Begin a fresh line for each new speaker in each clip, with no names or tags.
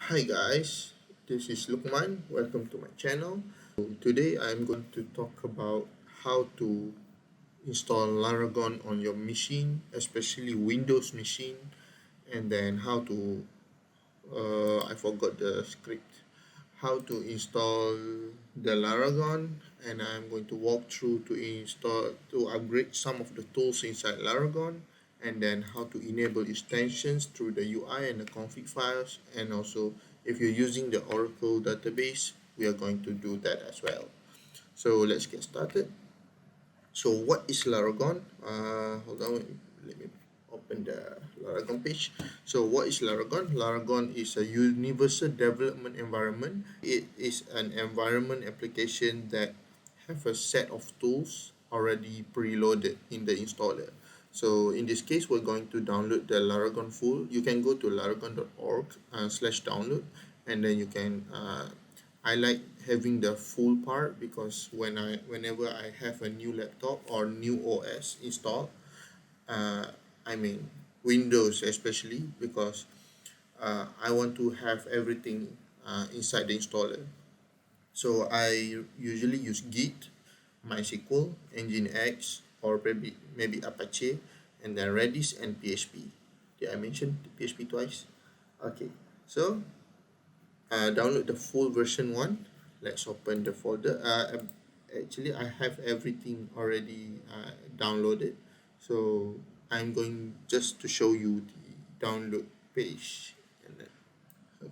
Hi guys, this is Lukman. Welcome to my channel. Today I'm going to talk about how to install Laragon on your machine, especially Windows machine, and then how to I forgot the script. How to install the Laragon, and I'm going to walk through to upgrade some of the tools inside Laragon, and then how to enable extensions through the UI and the config files, and also if you're using the Oracle database, we are going to do that as well. So let's get started. So what is Laragon? Hold on, let me open the Laragon page. So what is Laragon? Laragon is a universal development environment. It is an environment application that have a set of tools already preloaded in the installer. So in this case, we're going to download the Laragon full. You can go to laragon.org/download, and then you can I like having the full part because whenever I have a new laptop or new OS installed, uh, I mean Windows especially, because I want to have everything inside the installer. So I usually use Git, MySQL, Nginx, or maybe Apache, and then Redis and PHP. Did I mention PHP twice? Okay, so download the full version 1. Let's open the folder. Actually I have everything already downloaded, so I'm going just to show you the download page. And then,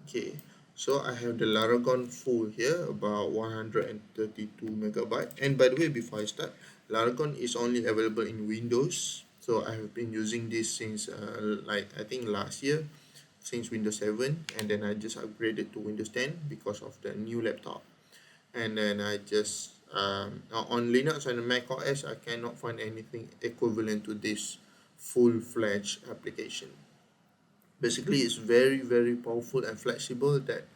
okay, so I have the Laragon full here, about 132 megabyte. And by the way, before I start, Laragon is only available in Windows, so I have been using this since like I think last year, since Windows 7, and then I just upgraded to Windows 10 because of the new laptop. And then I just on Linux and Mac OS, I cannot find anything equivalent to this full-fledged application. Basically, it's very powerful and flexible that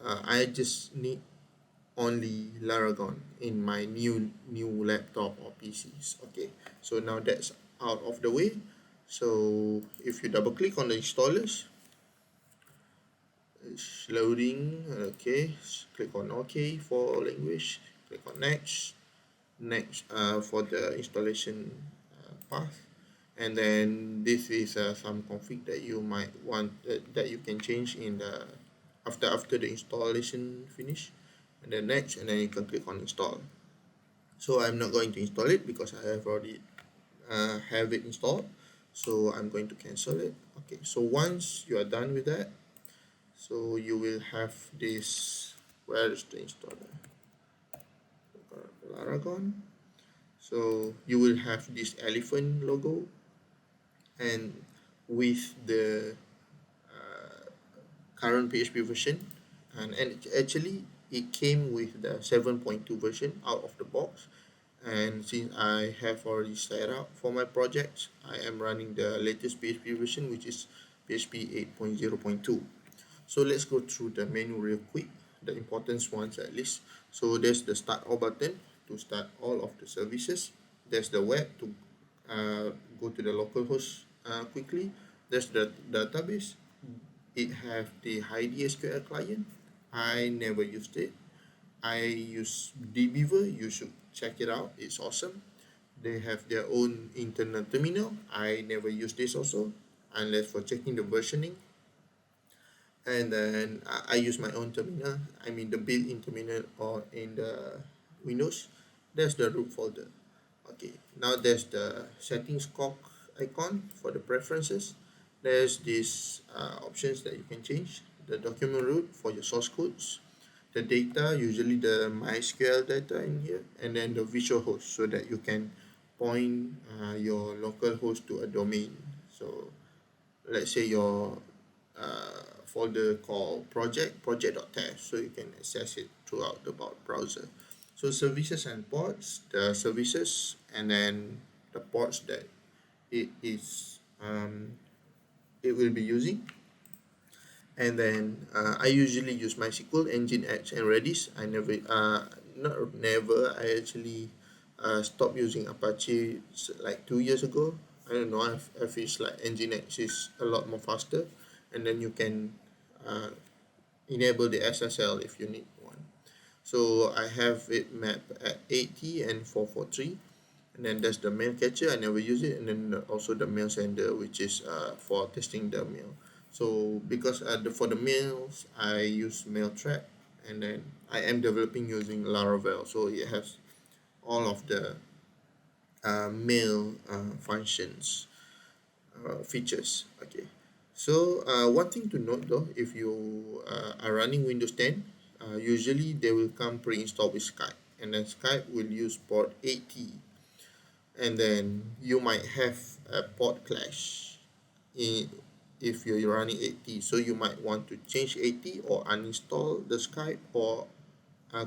I just need only Laragon in my new laptop or PCs. Okay, so now that's out of the way. So if you double click on the installers, it's loading. Okay, click on OK for language, click on next for the installation path, and then this is some config that you might want that you can change in the after the installation finish, and then next, and then you can click on install. So I'm not going to install it because I have already have it installed, so I'm going to cancel it. Okay, so once you are done with that, so you will have this. Where is the installer? Laragon. So you will have this elephant logo, and with the current PHP version, and actually it came with the 7.2 version out of the box. And since I have already set up for my projects, I am running the latest PHP version, which is PHP 8.0.2. So let's go through the menu real quick, the important ones at least. So there's the start all button to start all of the services. There's the web to go to the localhost quickly. There's the database. It have the Heidi SQL client. I never used it. I use dbeaver. You should check it out. It's awesome. They have their own internal terminal. I never use this also, unless for checking the versioning. And then I use my own terminal. I mean the built-in terminal or in the Windows. There's the root folder. Okay, now there's the settings cog icon for the preferences. There's these options that you can change. The document root for your source codes, the data, usually the MySQL data in here, and then the virtual host so that you can point your local host to a domain. So let's say your folder called project.test, so you can access it throughout the browser. So services and ports, the services, and then the ports that it is it will be using. And then I usually use MySQL, Nginx, and Redis. I never not never I actually stopped using Apache like 2 years ago. I don't know, I feel like Nginx is a lot more faster, and then you can uh, enable the SSL if you need one. So I have it mapped at 80 and 443, and then there's the mail catcher. I never use it, and then also the mail sender, which is for testing the mail. So because for the mails I use mail trap, and then I am developing using Laravel, so it has all of the mail functions features. Okay, so one thing to note though, if you are running Windows 10, usually they will come pre-installed with Skype, and then Skype will use port 80, and then you might have a port clash in if you're running 80. So you might want to change 80 or uninstall the Skype, or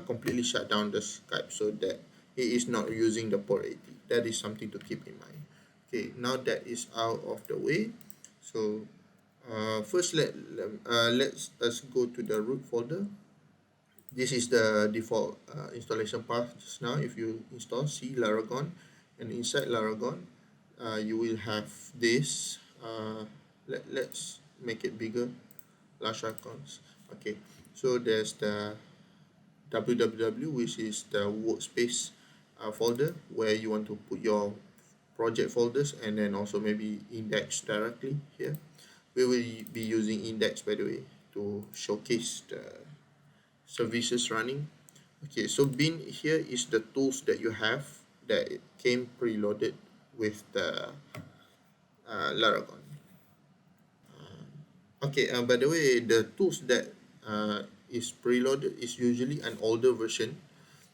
completely shut down the Skype so that it is not using the port 80. That is something to keep in mind. Okay, now that is out of the way. So first let's us go to the root folder. This is the default installation path just now. If you install C Laragon, and inside Laragon you will have this. Let's make it bigger, large icons. Okay, so there's the www, which is the workspace folder where you want to put your project folders, and then also maybe index directly here. We will be using index, by the way, to showcase the services running. Okay, so bin here is the tools that you have that it came preloaded with the Laragon. Okay, by the way, the tools that is preloaded is usually an older version.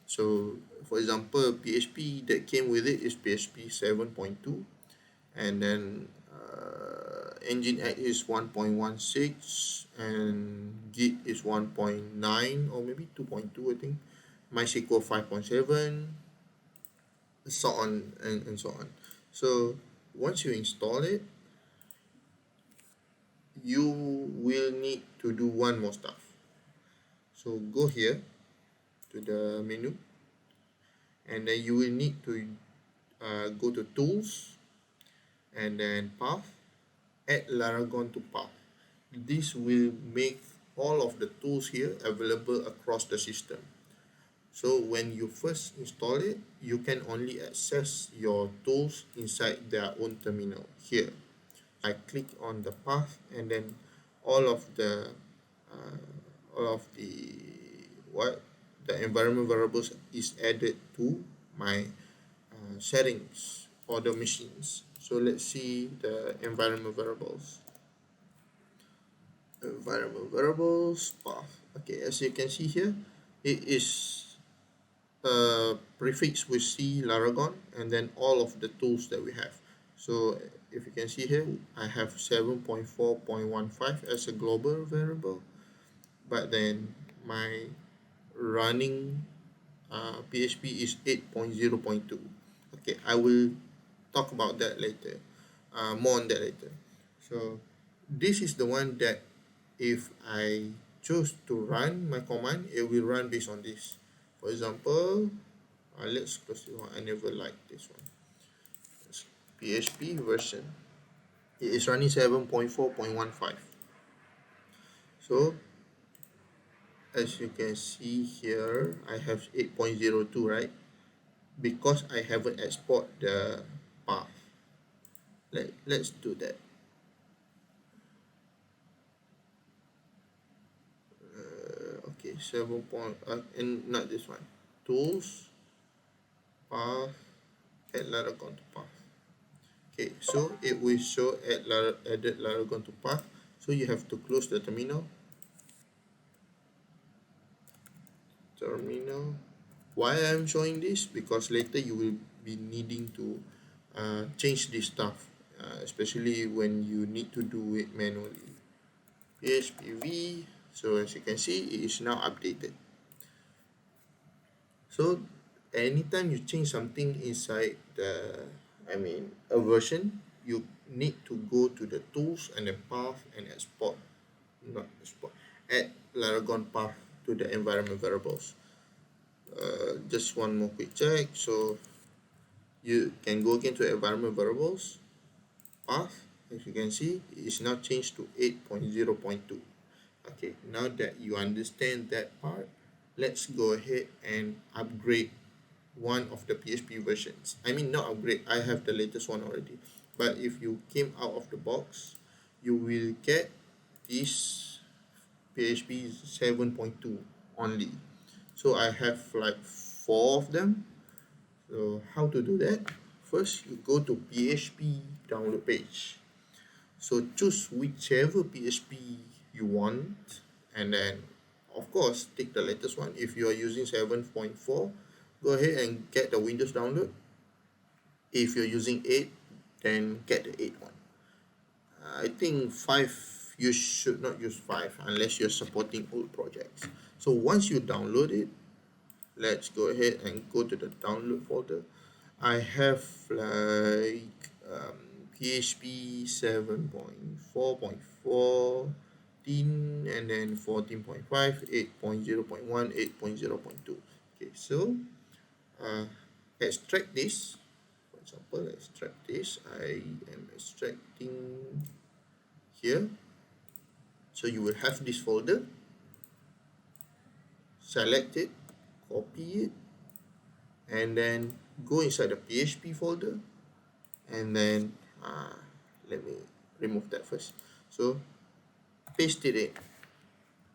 So for example, PHP that came with it is PHP 7.2, and then Nginx is 1.16, and Git is 1.9 or maybe 2.2, I think. MySQL 5.7, so on and so on. So once you install it, you will need to do one more stuff. So go here to the menu, and then you will need to go to tools, and then path, add Laragon to path. This will make all of the tools here available across the system. So when you first install it, you can only access your tools inside their own terminal here. I click on the path, and then all of the what the environment variables is added to my settings for the machines. So let's see the environment variables. Environment variables path. Okay, as you can see here, it is prefixed with C Laragon, and then all of the tools that we have. So if you can see here, I have 7.4.15 as a global variable, but then my running PHP is 8.0.2. Okay, I will talk about that later, more on that later. So this is the one that if I choose to run my command, it will run based on this. For example, let's close this one. I never liked this one. It's PHP version. It is running 7.4.15. So as you can see here, I have 8.02, right? Because I haven't export the path. Let's do that. Okay, 7 point, and not this one. Tools, path, add Laragon to path. Okay, so it will show added Laragon to path. So you have to close the terminal. Why I'm showing this? Because later you will be needing to change this stuff, especially when you need to do it manually. PHP. So as you can see, it is now updated. So anytime you change something inside a version, you need to go to the tools and the path and add Laragon path to the environment variables. Just one more quick check. So you can go again to environment variables path. As you can see, it is now changed to 8.0.2. Okay, now that you understand that part, let's go ahead and upgrade one of the PHP versions. I mean, not upgrade, I have the latest one already. But if you came out of the box, you will get this PHP 7.2 only. So I have like 4 of them. So how to do that? First, you go to PHP download page. So choose whichever PHP you want, and then of course take the latest one. If you are using 7.4, go ahead and get the Windows download. If you're using 8, then get the 8 one. I think 5, you should not use 5 unless you're supporting old projects. So once you download it, let's go ahead and go to the download folder. I have like PHP 7.4.14, and then 14.5, 8.0.1, 8.0.2. Okay, so extract this. For example, extract this. I am extracting here. So you will have this folder. Select it, copy it, and then go inside the PHP folder, and then let me remove that first. So paste it in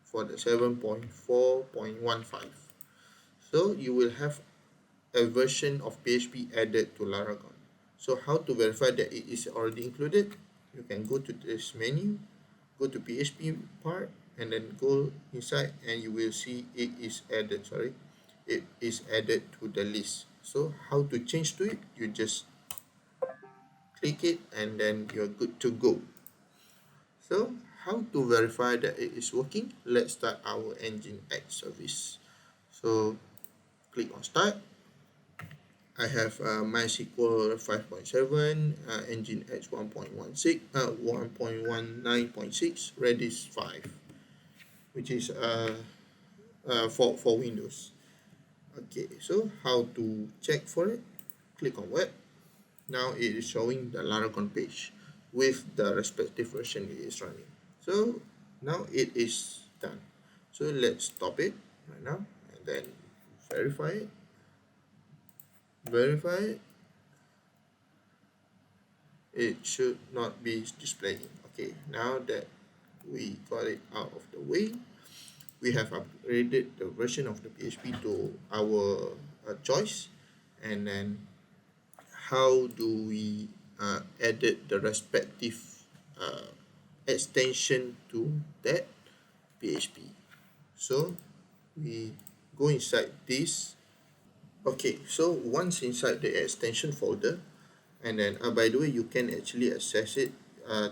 for the 7.4.15. So you will have a version of PHP added to Laragon. So how to verify that it is already included? You can go to this menu, go to PHP part, and then go inside, and you will see it is added. It is added to the list. So how to change to it? You just click it, and then you're good to go. So how to verify that it is working? Let's start our Nginx service. So click on start. I have MySQL 5.7, Nginx 1.19.6, Redis 5, which is for Windows. Okay, so how to check for it? Click on web. Now it is showing the Laragon page with the respective version it is running. So now it is done. So let's stop it right now, and then verify it. It should not be displaying. Okay, now that we got it out of the way, we have upgraded the version of the PHP to our choice. And then how do we edit the respective extension to that PHP? So we go inside this. Okay, so once inside the extension folder, and then by the way, you can actually access it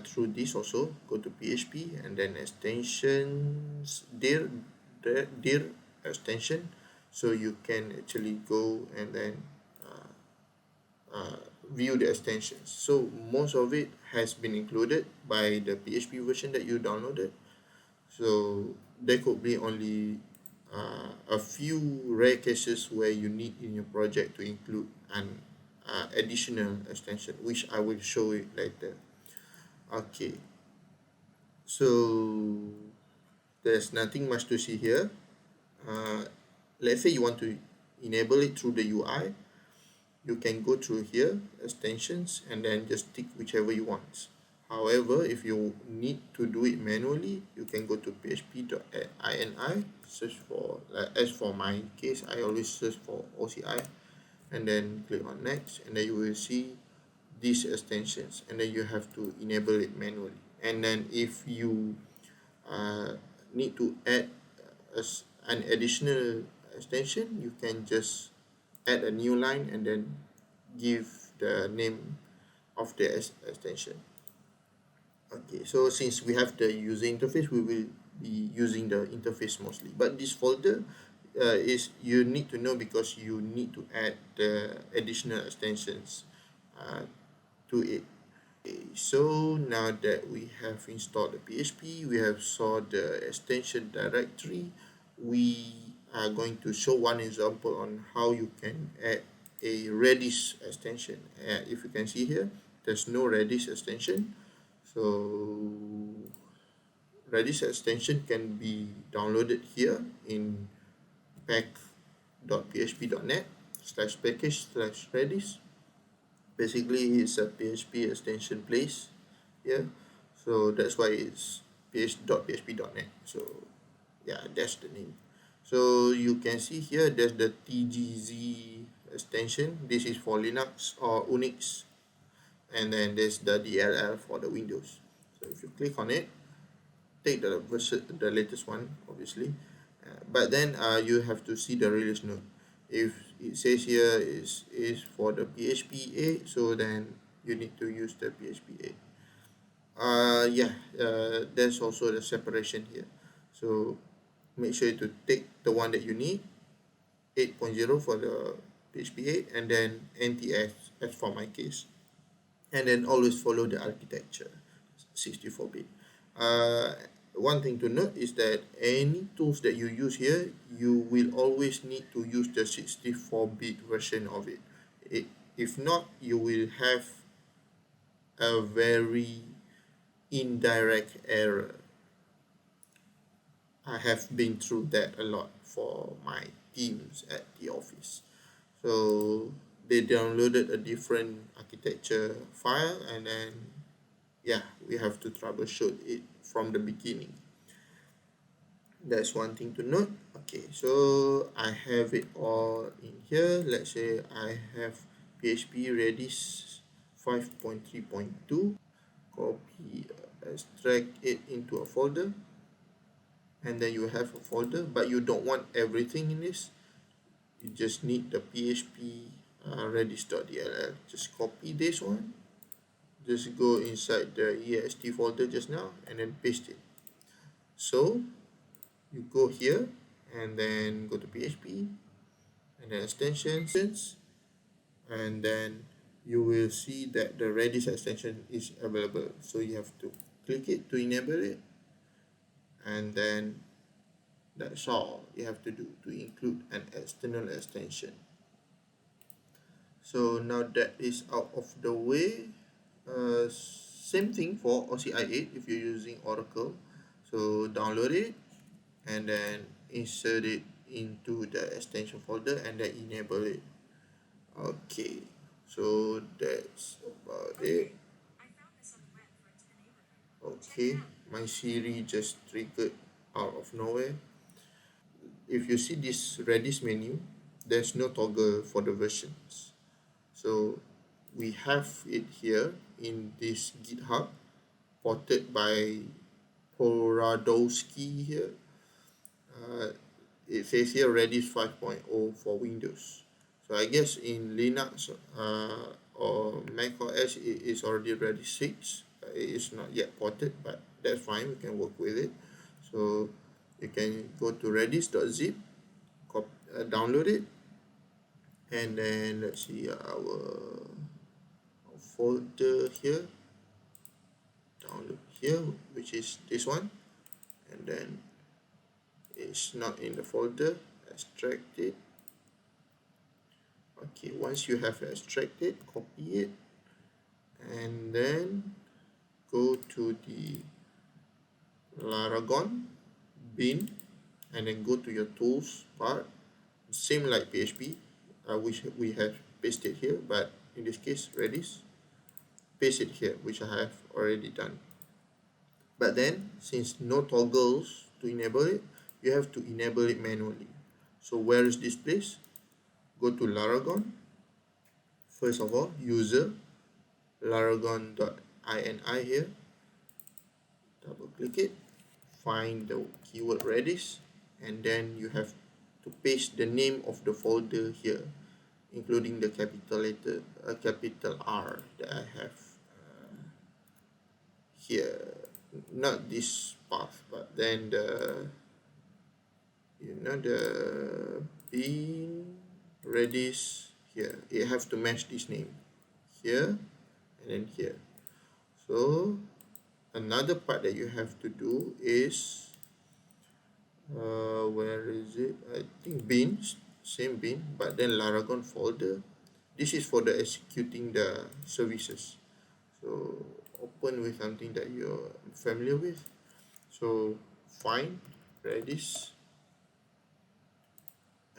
through this also. Go to PHP and then extensions, dir extension. So you can actually go and then view the extensions. So most of it has been included by the PHP version that you downloaded. So there could be only a few rare cases where you need in your project to include an additional extension, which I will show it later. Okay, so there's nothing much to see here. Let's say you want to enable it through the UI. You can go through here, extensions, and then just tick whichever you want. However, if you need to do it manually, you can go to php.ini, search for, as for my case, I always search for OCI, and then click on next, and then you will see these extensions, and then you have to enable it manually. And then if you need to add an additional extension, you can just add a new line and then give the name of the extension. Okay, so since we have the user interface, we will be using the interface mostly. But this folder is you need to know because you need to add the additional extensions to it. Okay, so now that we have installed the PHP, we have saw the extension directory, we are going to show one example on how you can add a Redis extension. If you can see here, there's no Redis extension. So Redis extension can be downloaded here in pack.php.net/package/redis. Basically, it's a PHP extension place here, so that's why it's ph.php.net. So yeah, that's the name. So you can see here there's the tgz extension. This is for Linux or Unix, and then there's the DLL for the Windows. So if you click on it, take the version, the latest one, obviously, but then you have to see the release note. If it says here is for the PHP 8, so then you need to use the PHP 8. There's also the separation here, so make sure to take the one that you need, 8.0 for the PHP 8, and then NTS as for my case, and then always follow the architecture 64-bit. One thing to note is that any tools that you use here, you will always need to use the 64-bit version of it. If not, you will have a very indirect error. I have been through that a lot for my teams at the office. So they downloaded a different architecture file, and then we have to troubleshoot it from the beginning. That's one thing to note. Okay, so I have it all in here. Let's say I have PHP Redis 5.3.2. Copy, extract it into a folder, and then you have a folder, but you don't want everything in this. You just need the PHP redis.dll. Just copy this one, just go inside the ext folder just now, and then paste it. So you go here and then go to PHP and then extensions, and then you will see that the Redis extension is available. So you have to click it to enable it, and then that's all you have to do to include an external extension. So now that is out of the way, same thing for OCI8 if you're using Oracle. So download it and then insert it into the extension folder and then enable it. Okay, so that's about it. Okay, my Siri just triggered out of nowhere. If you see this Redis menu, there's no toggle for the versions. So we have it here in this GitHub, ported by Poradowski here. It says here Redis 5.0 for Windows. So I guess in Linux or Mac OS it is already Redis 6. It is not yet ported, but that's fine, we can work with it. So you can go to redis.zip, download it, and then let's see our folder here, download here, which is this one, and then it's not in the folder, extract it. Okay, once you have extracted, copy it, and then go to the Laragon bin, and then go to your tools part, same like PHP, which we have pasted here, but in this case Redis, paste it here, which I have already done. But then since no toggles to enable it, you have to enable it manually. So where is this place? Go to Laragon. First of all, user laragon.ini here, double click it, find the keyword Redis, and then you have to paste the name of the folder here, including the capital letter, capital R that I have here. Not this path, but then the bin Redis here. It have to match this name here and then here. So another part that you have to do is where is it? I think bins, same bin, but then Laragon folder. This is for the executing the services. So open with something that you're familiar with. So So find Redis,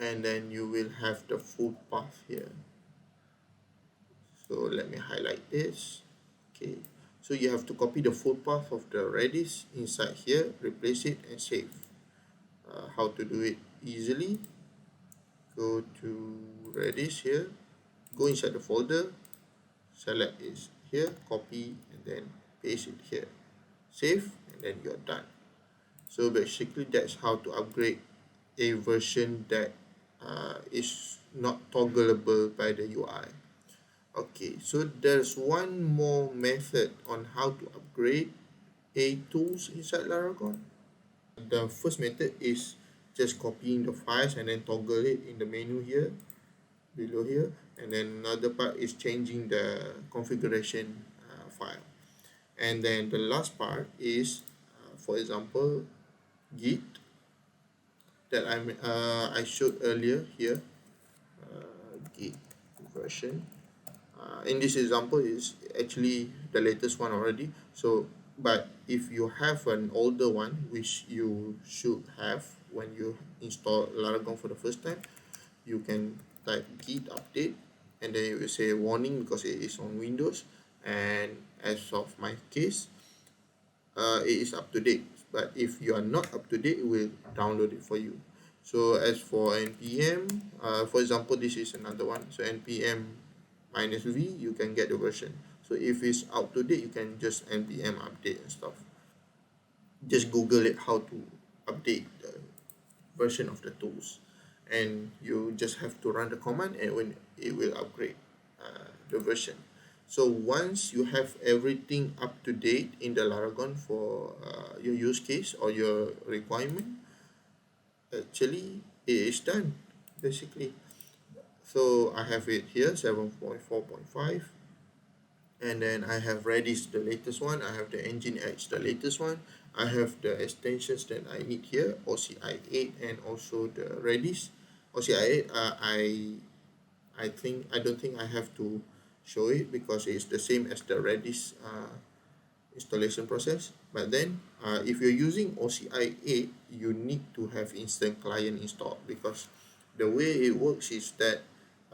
and then you will have the full path here. So let me highlight this. Okay, so you have to copy the full path of the Redis inside here, replace it and save. How to do it easily? Go to Redis here, go inside the folder, select is here, copy, and then paste it here, save, and then you're done. So basically that's how to upgrade a version that is not toggleable by the UI. Okay, so there's one more method on how to upgrade a tools inside Laragon. The first method is just copying the files and then toggle it in the menu here, below here, and then another part is changing the configuration file. And then the last part is, for example, Git that I showed earlier here. Git version. In this example is actually the latest one already. So, but if you have an older one, which you should have when you install Laragon for the first time, you can type git update, and then it will say warning because it is on Windows, and as of my case, it is up to date. But if you are not up to date, it will download it for you. So as for npm, for example, this is another one. So npm -v, you can get the version. So if it's out to date, you can just npm update and stuff. Just Google it how to update the version of the tools, and you just have to run the command, and when it will upgrade the version. So once you have everything up to date in the Laragon for your use case or your requirement, actually it is done basically. So I have it here 7.4.5, and then I have Redis, the latest one. I have the Nginx, the latest one. I have the extensions that I need here, OCI8 and also the Redis. OCI8, I don't think I have to show it because it's the same as the Redis installation process. But then if you're using OCI8, you need to have instant client installed, because the way it works is that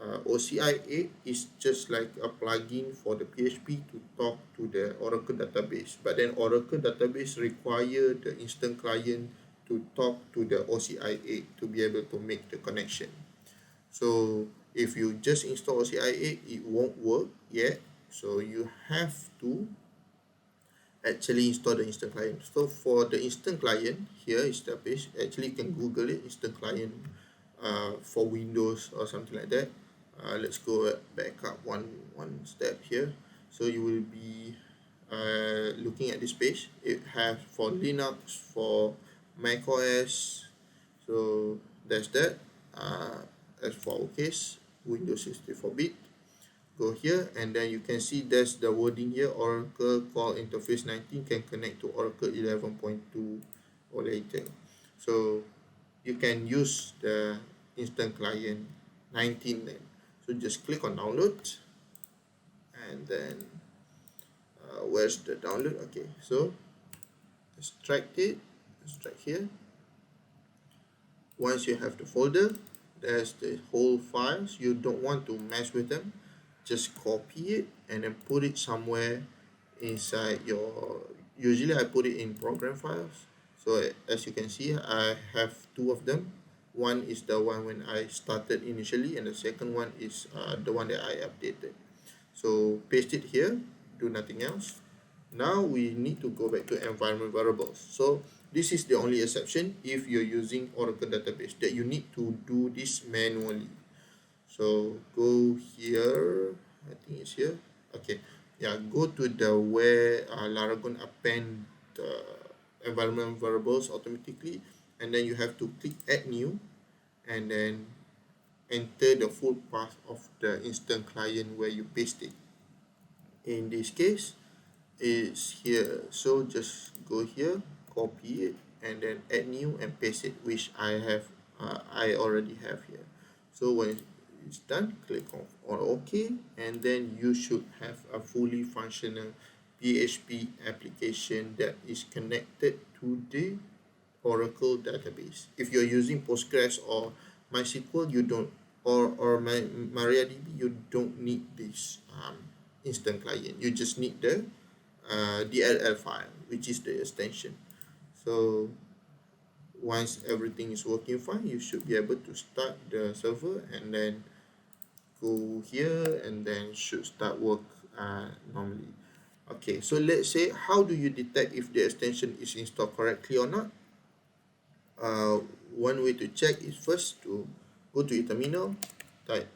OCI8 is just like a plugin for the PHP to talk to the Oracle database, but then Oracle database require the instant client to talk to the OCI8 to be able to make the connection. So if you just install OCI8, it won't work yet. So you have to actually install the instant client. So for the instant client, here is the page. Actually, you can Google it, instant client for Windows or something like that. Let's go back up one step here. So you will be looking at this page. It has for Linux, for Mac OS. So that's that. As for our case, Windows 64-bit. Go here, and then you can see there's the wording here, Oracle Call Interface 19 can connect to Oracle 11.2 or later. So you can use the instant client 19 then. So just click on download, and then where's the download? Okay, so extract it, extract here. Once you have the folder, there's the whole files. You don't want to mess with them, just copy it and then put it somewhere inside your, usually I put it in program files. So as you can see, I have two of them. One is the one when I started initially, and the second one is the one that I updated. So paste it here, do nothing else. Now we need to go back to environment variables. So this is the only exception if you're using Oracle database, that you need to do this manually. So go here, I think it's here. Okay, yeah, go to the where Laragon append the environment variables automatically, and then you have to click add new, and then enter the full path of the instant client where you paste it. In this case, it's here. So just go here, copy it, and then add new and paste it, which I already have here. So when it's done, click on OK, and then you should have a fully functional PHP application that is connected to the Oracle database. If you're using Postgres or MySQL, you don't, or MariaDB, you don't need this instant client. You just need the DLL file, which is the extension. So once everything is working fine, you should be able to start the server and then go here and then should start work normally. Okay, so let's say, how do you detect if the extension is installed correctly or not? One way to check is first to go to your terminal, type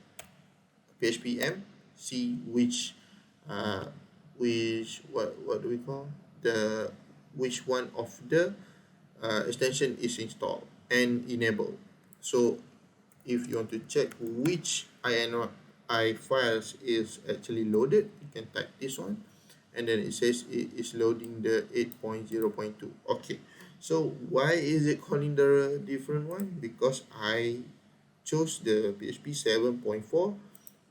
phpm, see what do we call the which one of the extension is installed and enabled. So if you want to check which INI files is actually loaded, you can type this one, and then it says it is loading the 8.0.2. Okay, so why is it calling the different one? Because I chose the PHP 7.4,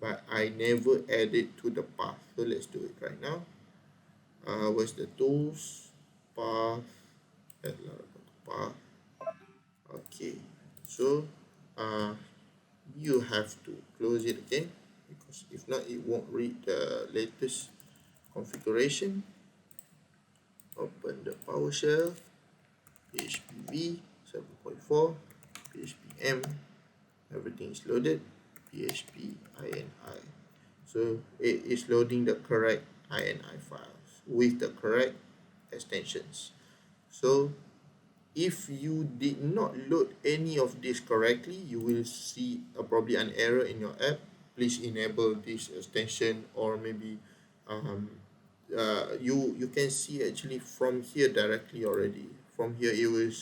but I never added to the path. So let's do it right now. Where's the tools, path, add Laragon path. Okay, so you have to close it again, because if not it won't read the latest configuration. Open the PowerShell, PHP 7.4, PHPM, everything is loaded, PHP INI. So it is loading the correct INI files with the correct extensions. So if you did not load any of this correctly, you will see probably an error in your app. Please enable this extension, or maybe you can see actually from here directly already. From here it will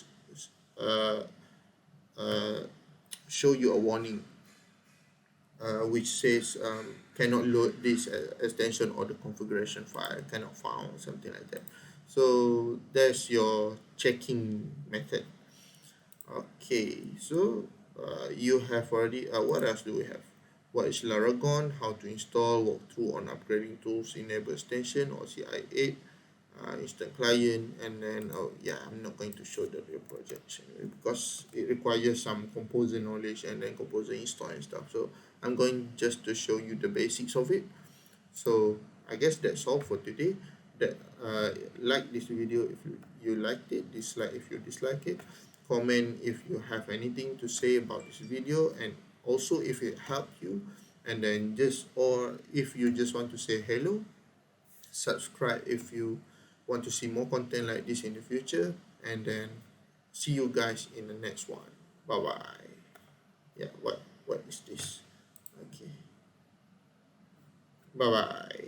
uh, uh, show you a warning which says cannot load this extension, or the configuration file cannot found, something like that. So that's your checking method. Okay, so you have already, what else do we have? What is Laragon, how to install, walkthrough on upgrading tools, enable extension, OCI8, instant client, and then, oh yeah, I'm not going to show the real project because it requires some composer knowledge and then composer install and stuff. So I'm going just to show you the basics of it. So I guess that's all for today. That like this video if you liked it, dislike if you dislike it, comment if you have anything to say about this video, and also if it helped you, and then or if you just want to say hello, subscribe if you want to see more content like this in the future, and then see you guys in the next one. Bye bye. Yeah, what is this? Okay, bye bye.